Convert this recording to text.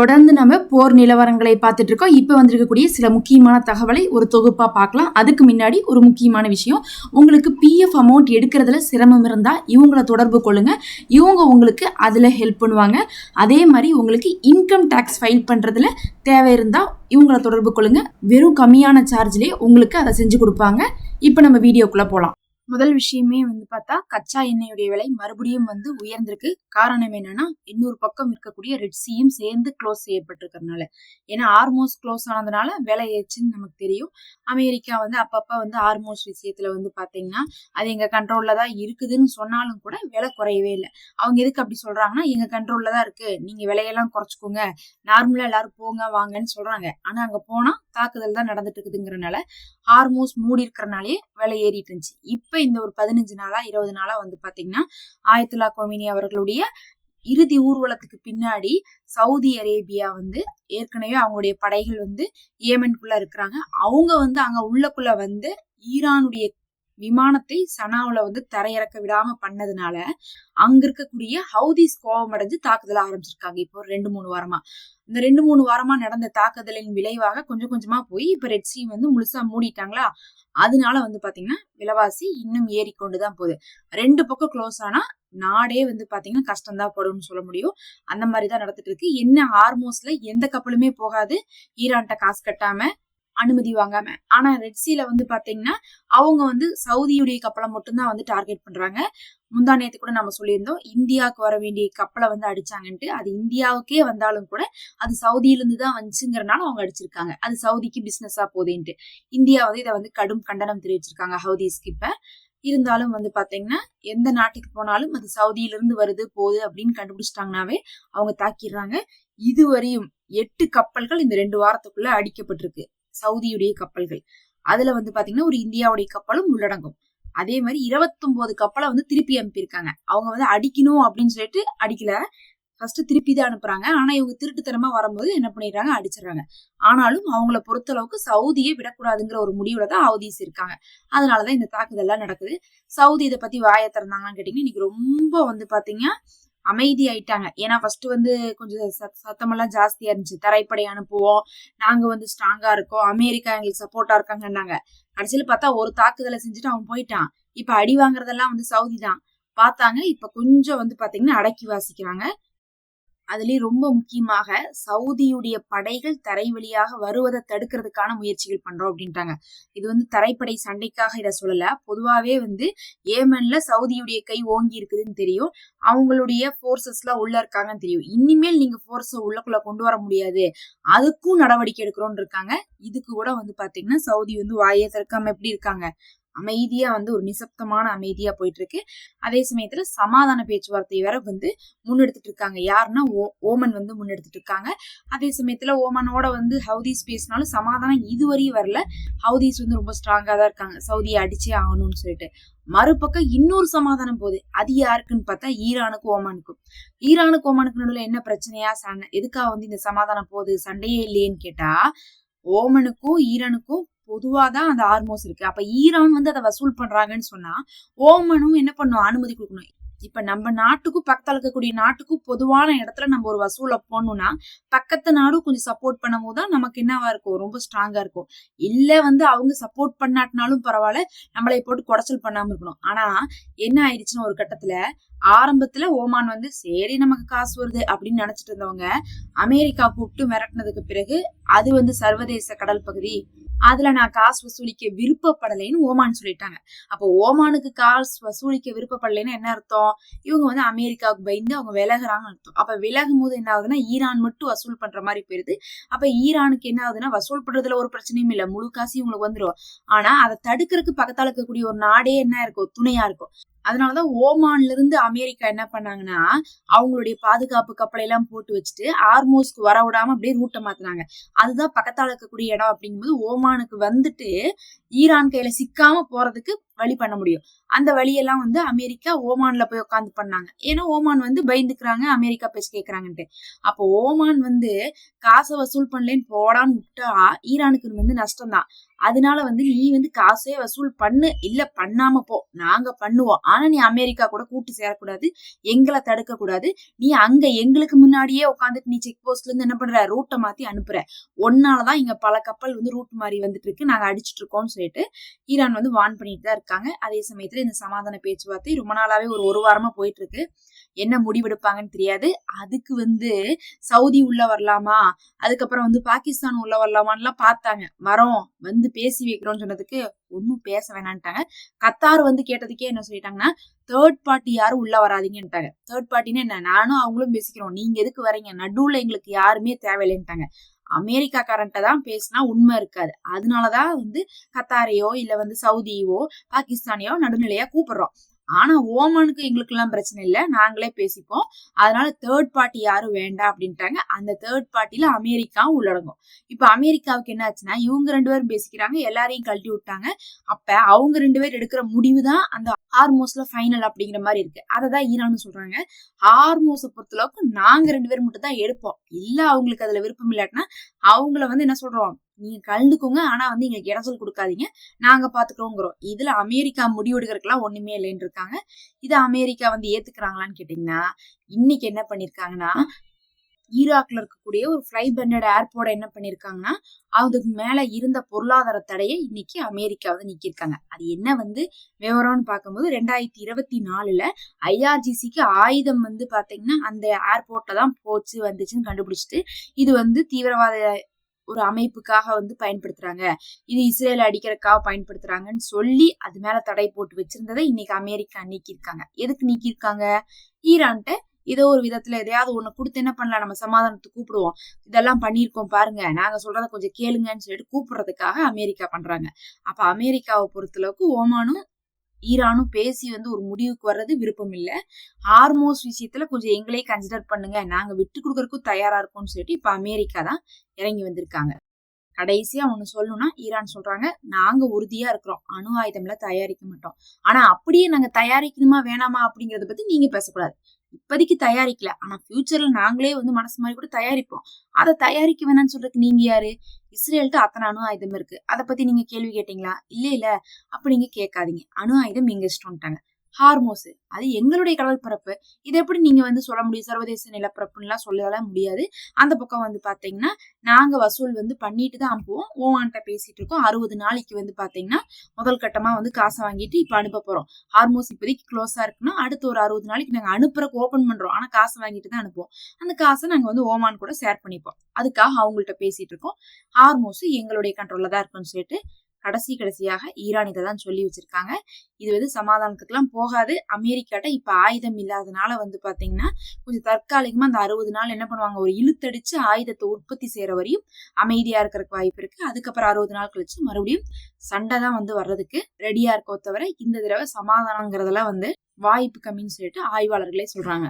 தொடர்ந்து நம்ம போர் நிலவரங்களை பார்த்துட்டு இருக்கோம். இப்போ வந்திருக்கக்கூடிய சில முக்கியமான தகவலை ஒரு தொகுப்பா பார்க்கலாம். அதுக்கு முன்னாடி ஒரு முக்கியமான விஷயம், உங்களுக்கு பிஎஃப் அமௌண்ட் எடுக்கிறதுல சிரமம் இருந்தால் இவங்கள தொடர்பு கொள்ளுங்க. இவங்க உங்களுக்கு அதில் ஹெல்ப் பண்ணுவாங்க. அதே மாதிரி உங்களுக்கு இன்கம் டேக்ஸ் ஃபைல் பண்ணுறதுல தேவை இருந்தால் இவங்கள தொடர்பு கொள்ளுங்க. வெறும் கம்மியான சார்ஜ்லேயே உங்களுக்கு அதை செஞ்சு கொடுப்பாங்க. இப்போ நம்ம வீடியோக்குள்ளே போகலாம். முதல் விஷயமே பார்த்தா கச்சா எண்ணெயுடைய விலை மறுபடியும் உயர்ந்திருக்கு. காரணம் என்னன்னா, இன்னொரு பக்கம் இருக்கக்கூடிய ரெட் சீயும் சேர்ந்து க்ளோஸ் செய்யப்பட்டிருக்கிறதுனால. ஏன்னா ஆர்மோஸ் க்ளோஸ் ஆனதுனால விலை ஏச்சுன்னு நமக்கு தெரியும். அமெரிக்கா அப்பப்ப ஆர்மோஸ் விஷயத்துல பாத்தீங்கன்னா அது எங்க கண்ட்ரோல்ல தான் இருக்குதுன்னு சொன்னாலும் கூட விலை குறையவே இல்லை. அவங்க எதுக்கு அப்படி சொல்றாங்கன்னா, எங்க கண்ட்ரோல்ல தான் இருக்கு, நீங்க விலையெல்லாம் குறைச்சிக்கோங்க, நார்மலா எல்லாரும் போங்க வாங்கன்னு சொல்றாங்க. ஆனா அங்க போனா தாக்குதல் தான் நடந்துட்டு இருக்குதுங்கிறனால ஹார்மோஸ் மூடி இருக்கிறனாலே விலை ஏறிட்டு இருந்துச்சு. இப்ப இந்த ஒரு 15 நாளா 20 நாளா பாத்தீங்கன்னா ஆயத்துல்லா கொமேனி அவர்களுடைய இறுதி ஊர்வலத்துக்கு பின்னாடி சவுதி அரேபியா ஏற்கனவே அவங்களுடைய படைகள் ஏமனுக்குள்ள இருக்கிறாங்க. அவங்க அங்க உள்ளக்குள்ள ஈரானுடைய விமானத்தை சனாவுல தரையிறக்க விடாம பண்ணதுனால அங்க இருக்கக்கூடிய ஹவுதிஸ் கோபம் அடைஞ்சு தாக்குதல் ஆரம்பிச்சிருக்காங்க. இப்போ 2-3 வாரமா இந்த 2-3 வாரமா நடந்த தாக்குதலின் விளைவாக கொஞ்சம் கொஞ்சமா போய் இப்ப ரெட் சீ முழுசா மூடிட்டாங்களா. அதனால பாத்தீங்கன்னா விலைவாசி இன்னும் ஏறிக்கொண்டுதான் போகுது. 2 பக்கம் க்ளோஸ் ஆனா நாடே பாத்தீங்கன்னா கஷ்டம்தான் படும்னு சொல்ல முடியும். அந்த மாதிரிதான் நடந்துட்டு இருக்கு. என்ன ஹார்மோஸ்ல எந்த கப்பலுமே போகாது ஈரான்கிட்ட காசு கட்டாம, அனுமதி வாங்காம. ஆனா ரெட் சீல பாத்தீங்கன்னா அவங்க சவுதியுடைய கப்பலை மட்டும்தான் டார்கெட் பண்றாங்க. முந்தா நேத்து கூட நம்ம சொல்லியிருந்தோம், இந்தியாவுக்கு வர வேண்டிய கப்பலை அடிச்சாங்கன்ட்டு. அது இந்தியாவுக்கே வந்தாலும் கூட அது சவுதியில இருந்து தான் வந்துச்சுங்கிறனால அவங்க அடிச்சிருக்காங்க. அது சவுதிக்கு பிசினஸா போதேன்ட்டு இந்தியா இதை கடும் கண்டனம் தெரிவிச்சிருக்காங்க ஹவுதிஸ்க்கு. இப்ப இருந்தாலும் பாத்தீங்கன்னா எந்த நாட்டுக்கு போனாலும் அது சவுதியில இருந்து வருது போகுது அப்படின்னு கண்டுபிடிச்சிட்டாங்கன்னாவே அவங்க தாக்கிடுறாங்க. இதுவரையும் 8 கப்பல்கள் இந்த 2 வாரத்துக்குள்ள அடிக்கப்பட்டிருக்கு, சவுதியுடைய கப்பல்கள். அதுல பாத்தீங்கன்னா ஒரு இந்தியாவுடைய கப்பலும் உள்ளடங்கும். அதே மாதிரி 29 கப்பலை திருப்பி அனுப்பியிருக்காங்க. அவங்க அடிக்கணும் அப்படின்னு சொல்லிட்டு அடிக்கல, ஃபர்ஸ்ட் திருப்பி தான் அனுப்புறாங்க. ஆனா இவங்க திருட்டுத்தனமா வரும்போது என்ன பண்ணிடுறாங்க, அடிச்சிடறாங்க. ஆனாலும் அவங்கள பொறுத்த அளவுக்கு சவுதியை விடக்கூடாதுங்கிற ஒரு முடிவுல தான் ஹவுதிஸ் இருக்காங்க. அதனாலதான் இந்த தாக்குதல்லாம் நடக்குது. சவுதி இதை பத்தி வாயை திறந்தாங்கன்னு கேட்டீங்கன்னா இன்னைக்கு ரொம்ப பாத்தீங்கன்னா அமைதி ஆயிட்டாங்க. ஏன்னா ஃபர்ஸ்ட் கொஞ்சம் சத்தமெல்லாம் ஜாஸ்தியா இருந்துச்சு. தரைப்படை அனுப்புவோம், நாங்க ஸ்ட்ராங்கா இருக்கோம், அமெரிக்கா எங்களுக்கு சப்போர்ட்டா இருக்காங்கன்னாங்க. கடைசியில பார்த்தா ஒரு தாக்குதலை செஞ்சுட்டு அவன் போயிட்டான். இப்ப அடி வாங்குறதெல்லாம் சவுதி தான் பார்த்தாங்க. இப்ப கொஞ்சம் பாத்தீங்கன்னா அடக்கி வாசிக்கிறாங்க. அதுலயும் ரொம்ப முக்கியமாக சவுதியுடைய படைகள் தரை வழியாக வருவதை தடுக்கிறதுக்கான முயற்சிகள் பண்றோம் அப்படின்ட்டாங்க. இது தரைப்படை சண்டைக்காக இதை சொல்லல, பொதுவாவே ஏமன்ல சவுதியுடைய கை ஓங்கி இருக்குதுன்னு தெரியும். அவங்களுடைய போர்சஸ் எல்லாம் உள்ள இருக்காங்கன்னு தெரியும். இனிமேல் நீங்க போர்ஸ உள்ளக்குள்ள கொண்டு வர முடியாது, அதுக்கும் நடவடிக்கை எடுக்கிறோம்னு இருக்காங்க. இதுக்கு கூட பாத்தீங்கன்னா சவுதி வாயை திறக்காம எப்படி இருக்காங்க, அமைதியா ஒரு நிசப்தமான அமைதியா போயிட்டு இருக்கு. அதே சமயத்துல சமாதான பேச்சுவார்த்தை வேற முன்னெடுத்துட்டு இருக்காங்க. யாருன்னா ஓமன் முன்னெடுத்துட்டு இருக்காங்க. அதே சமயத்துல ஓமனோட ஹவுதிஸ் பேசினாலும் சமாதானம் இதுவரையும் வரல. ஹவுதிஸ் ரொம்ப ஸ்ட்ராங்கா தான் இருக்காங்க, சவுதியை அடிச்சே ஆகணும்னு சொல்லிட்டு. மறுபக்கம் இன்னொரு சமாதானம் போகுது. அது யாருக்குன்னு பார்த்தா ஈரானுக்கும் ஓமானுக்கும். ஈரானுக்கு ஓமானுக்கு நடுவில் என்ன பிரச்சனையா, எதுக்காக இந்த சமாதானம் போகுது, சண்டையே இல்லையேன்னு கேட்டா, ஓமனுக்கும் ஈரானுக்கும் பொதுவாதான் அந்த ஹார்மோஸ் இருக்கு. அப்ப ஈரான் அதை வசூல் பண்றாங்கன்னு சொன்னா ஓமனும் என்ன பண்ணும், அனுமதி கொடுக்கணும். இப்ப நம்ம நாட்டுக்கும் பக்கத்துல இருக்கக்கூடிய நாட்டுக்கும் பொதுவான இடத்துல நம்ம ஒரு வசூலை போடணும்னா பக்கத்து நாடும் கொஞ்சம் சப்போர்ட் பண்ணும் போதுதான் நமக்கு என்னவா இருக்கும், ரொம்ப ஸ்ட்ராங்கா இருக்கும். இல்ல அவங்க சப்போர்ட் பண்ணாட்டினாலும் பரவாயில்ல, நம்மளை போட்டு குடைச்சல் பண்ணாம இருக்கணும். ஆனா என்ன ஆயிடுச்சுன்னா ஒரு கட்டத்துல ஆரம்பத்துல ஓமான் சரி நமக்கு காசு வருது அப்படின்னு நினைச்சிட்டு இருந்தவங்க அமெரிக்கா கூப்பிட்டு மிரட்டினதுக்கு பிறகு அது சர்வதேச கடல் பகுதி, அதுல நான் காசு வசூலிக்க விருப்பப்படலைன்னு ஓமான் சொல்லிட்டாங்க. அப்போ ஓமானுக்கு காசு வசூலிக்க விருப்பப்படலைன்னு என்ன அர்த்தம், இவங்க அமெரிக்காவுக்கு பயந்து அவங்க விலகுறாங்கன்னு அர்த்தம். அப்ப விலகும் போது என்ன ஆகுதுன்னா ஈரான் மட்டும் வசூல் பண்ற மாதிரி போயிருது. அப்ப ஈரானுக்கு என்ன ஆகுதுன்னா வசூல் பண்றதுல ஒரு பிரச்சனையும் இல்லை, முழு காசு இவங்களுக்கு வந்துடும். ஆனா அதை தடுக்கிறதுக்கு பக்கத்தால இருக்கக்கூடிய ஒரு நாடே என்ன இருக்கும், துணையா இருக்கும். அதனாலதான் ஓமான்ல இருந்து அமெரிக்கா என்ன பண்ணாங்கன்னா அவங்களுடைய பாதுகாப்பு கப்பலை எல்லாம் போட்டு வச்சுட்டு ஹார்மோஸ்க்கு வர விடாம அப்படியே ரூட்டை மாத்தினாங்க. அதுதான் பக்கத்தால இருக்கக்கூடிய இடம். அப்படிங்கும்போது ஓமானுக்கு ஈரான் கையில சிக்காம போறதுக்கு வழி பண்ண முடியும். அந்த வழியெல்லாம் வந்து அமெரிக்கா ஓமான்ல போய் உட்காந்து பண்ணாங்க. ஏன்னா ஓமான் வந்து பயந்துக்கிறாங்க அமெரிக்கா பேச்சு கேட்கறாங்கன்ட்டு. அப்போ ஓமான் வந்து காசை வசூல் பண்ணலன்னு போடான்னு விட்டா ஈரானுக்கு வந்து நஷ்டம் தான். அதனால வந்து நீ வந்து காசே வசூல் பண்ணு, இல்ல பண்ணாம போ, நாங்க பண்ணுவோம். ஆனா நீ அமெரிக்கா கூட கூட்டு சேரக்கூடாது, எங்களை தடுக்க கூடாது. நீ அங்க எங்களுக்கு முன்னாடியே உட்காந்துட்டு நீ செக் போஸ்ட்ல இருந்து என்ன பண்ற, ரூட்டை மாத்தி அனுப்புற. ஒன்னாலதான் இங்க பல கப்பல் வந்து ரூட் மாறி வந்துட்டு இருக்கு, நாங்க அடிச்சிட்டு இருக்கோம்னு சொல்லிட்டு ஈரான் வந்து வார்ன் பண்ணிட்டு தான் இருக்காங்க. அதே சமயத்துல இந்த சமாதான பேச்சுவார்த்தை ரொம்ப நாளாவே ஒரு வாரமா போயிட்டு இருக்கு. என்ன முடிவெடுப்பாங்கன்னு தெரியாது. அதுக்கு வந்து சவுதி உள்ள வரலாமா, அதுக்கப்புறம் வந்து பாகிஸ்தான் உள்ள வரலாமான்லாம் பார்த்தாங்க. வரோம் வந்து பேசி வைக்கிறோம்னு சொன்னதுக்கு ஒன்னும் பேச வேணான்ட்டாங்க. கத்தார் வந்து கேட்டதுக்கே என்ன சொல்லிட்டாங்கன்னா, தேர்ட் பார்ட்டி யாரும் உள்ள வராதீங்கன்ட்டாங்க. தேர்ட் பார்ட்டின்னு என்ன, நானும் அவங்களும் பேசிக்கிறோம், நீங்க எதுக்கு வரீங்க, நடுவுல எங்களுக்கு யாருமே தேவையில்லைன்ட்டாங்க. அமெரிக்காக்காரன்ட்ட தான் பேசினா உண்மை இருக்காது. அதனாலதான் வந்து கத்தாரையோ இல்ல வந்து சவுதியோ பாகிஸ்தானையோ நடுநிலையா கூப்பிடுறோம். ஆனா ஓமானுக்கு எங்களுக்கு எல்லாம் பிரச்சனை இல்ல, நாங்களே பேசிப்போம், அதனால தேர்ட் பார்ட்டி யாரும் வேண்டாம் அப்படின்ட்டாங்க. அந்த தேர்ட் பார்ட்டில அமெரிக்காவும் உள்ளடங்கும். இப்ப அமெரிக்காவுக்கு என்ன ஆச்சுன்னா, இவங்க 2 பேரும் பேசிக்கிறாங்க, எல்லாரையும் கழட்டி விட்டாங்க. அப்ப அவங்க 2 பேர் எடுக்கிற முடிவுதான் அந்த ஹார்மோஸ்ல ஃபைனல் அப்படிங்கிற மாதிரி இருக்கு. அததான் ஈரான் சொல்றாங்க, ஹார்மோஸை பொறுத்தளவுக்கு நாங்க 2 பேர் மட்டும் தான் எடுப்போம், இல்ல அவங்களுக்கு அதுல விருப்பம் இல்லாட்டினா அவங்கள வந்து என்ன சொல்றோம், நீங்க கலந்துக்கோங்க, ஆனா வந்து எங்களுக்கு இடச்சல் கொடுக்காதீங்க, நாங்க பாத்துக்கிறோங்கிறோம். இதுல அமெரிக்கா முடிவெடுக்கிறதுக்கெல்லாம் ஒண்ணுமே இல்லைன்னு இருக்காங்க. இதை அமெரிக்கா வந்து ஏத்துக்கிறாங்களான்னு கேட்டீங்கன்னா, இன்னைக்கு என்ன பண்ணிருக்காங்கன்னா, ஈராக்ல இருக்கக்கூடிய ஒரு ஃபிளைட் பண்டட் ஏர்போர்ட்டை என்ன பண்ணிருக்காங்கன்னா, அதுக்கு மேல இருந்த பொருளாதார தடையை இன்னைக்கு அமெரிக்கா வந்து நீக்கியிருக்காங்க. அது என்ன வந்து விவரம்னு பார்க்கும்போது 2024 IRGCக்கு ஆயுதம் வந்து பாத்தீங்கன்னா அந்த ஏர்போர்ட்ல தான் போச்சு வந்துச்சுன்னு கண்டுபிடிச்சிட்டு, இது வந்து தீவிரவாத ஒரு அமைப்புக்காக வந்து பயன்படுத்துறாங்க, இது இஸ்ரேல் அடிக்கிறதுக்காக பயன்படுத்துறாங்கன்னு சொல்லி அது மேல தடை போட்டு வச்சிருந்ததை இன்னைக்கு அமெரிக்கா நீக்கியிருக்காங்க. எதுக்கு நீக்கியிருக்காங்க, ஈரான்ட்ட ஏதோ ஒரு விதத்துல எதையாவது ஒண்ணு கொடுத்து என்ன பண்ணலாம், நம்ம சமாதானத்துக்கு கூப்பிடுவோம், இதெல்லாம் பண்ணிருக்கோம் பாருங்க, நாங்க சொல்றத கொஞ்சம் கேளுங்கன்னு சொல்லிட்டு கூப்பிடுறதுக்காக அமெரிக்கா பண்றாங்க. அப்ப அமெரிக்காவை பொறுத்தளவுக்கு ஓமானும் ஈரானும் பேசி வந்து ஒரு முடிவுக்கு வர்றது விருப்பம் இல்ல. ஹார்மோஸ் விஷயத்துல கொஞ்சம் எங்களே கன்சிடர் பண்ணுங்க, நாங்க விட்டு கொடுக்கறதுக்கும் தயாரா இருக்கோம்னு சொல்லிட்டு இப்ப அமெரிக்கா தான் இறங்கி வந்திருக்காங்க. கடைசியா ஒண்ணு சொல்லணும்னா, ஈரான் சொல்றாங்க, நாங்க உறுதியா இருக்கிறோம், அணு ஆயுதம்ல தயாரிக்க மாட்டோம். ஆனா அப்படியே நாங்க தயாரிக்கணுமா வேணாமா அப்படிங்கறத பத்தி நீங்க பேசக்கூடாது. இப்போதைக்கு தயாரிக்கல, ஆனா ஃபியூச்சர்ல நாங்களே வந்து மனசு மாதிரி கூட தயாரிப்போம். அதை தயாரிக்க வேணாம்னு சொல்றதுக்கு நீங்க யாரு? இஸ்ரேல்கிட்ட அத்தனை அணு ஆயுதம் இருக்கு, அதை பத்தி நீங்க கேள்வி கேட்டீங்களா? இல்ல அப்ப நீங்க கேட்காதீங்க, அணு ஆயுதம் எங்க இஷ்டம்ட்டாங்க. ஹார்மோஸ் அது எங்களுடைய கடல் பரப்பு, இதை எப்படி நீங்க வந்து சொல்ல முடியும், சர்வதேச நிலப்பரப்புலாம் சொல்லலாம் முடியாது. அந்த பக்கம் வந்து பாத்தீங்கன்னா நாங்க வசூல் வந்து பண்ணிட்டு தான் அனுப்புவோம். ஓமான்ட்ட பேசிட்டு இருக்கோம். 60 நாளைக்கு வந்து பாத்தீங்கன்னா முதல் கட்டமா வந்து காசை வாங்கிட்டு இப்ப அனுப்ப போறோம். ஹார்மோஸ் இப்போதைக்கு க்ளோஸா இருக்குன்னா அடுத்த ஒரு 60 நாளைக்கு நாங்க அனுப்புறக்கு ஓபன் பண்றோம், ஆனா காசை வாங்கிட்டு தான் அனுப்புவோம். அந்த காசை நாங்க வந்து ஓமான் கூட ஷேர் பண்ணிப்போம். அதுக்காக அவங்கள்ட்ட பேசிட்டு இருக்கோம். ஹார்மோஸ் எங்களுடைய கண்ட்ரோல்ல தான் இருக்குன்னு சொல்லிட்டு கடைசியாக ஈரான் இதை தான் சொல்லி வச்சிருக்காங்க. இது வந்து சமாதானத்துக்குலாம் போகாது. அமெரிக்காட்ட இப்ப ஆயுதம் இல்லாதனால வந்து பாத்தீங்கன்னா கொஞ்சம் தற்காலிகமா அந்த 60 நாள் என்ன பண்ணுவாங்க, ஒரு இழுத்தடிச்சு ஆயுதத்தை உற்பத்தி செய்யற வரையும் அமைதியா இருக்கிறதுக்கு வாய்ப்பு இருக்கு. அதுக்கப்புறம் 60 நாள் கழிச்சு மறுபடியும் சண்டை தான் வந்து வர்றதுக்கு ரெடியா இருக்கோ தவிர இந்த தடவை சமாதானங்கிறதெல்லாம் வந்து வாய்ப்பு கம்மின்னு சொல்லிட்டு ஆய்வாளர்களே சொல்றாங்க.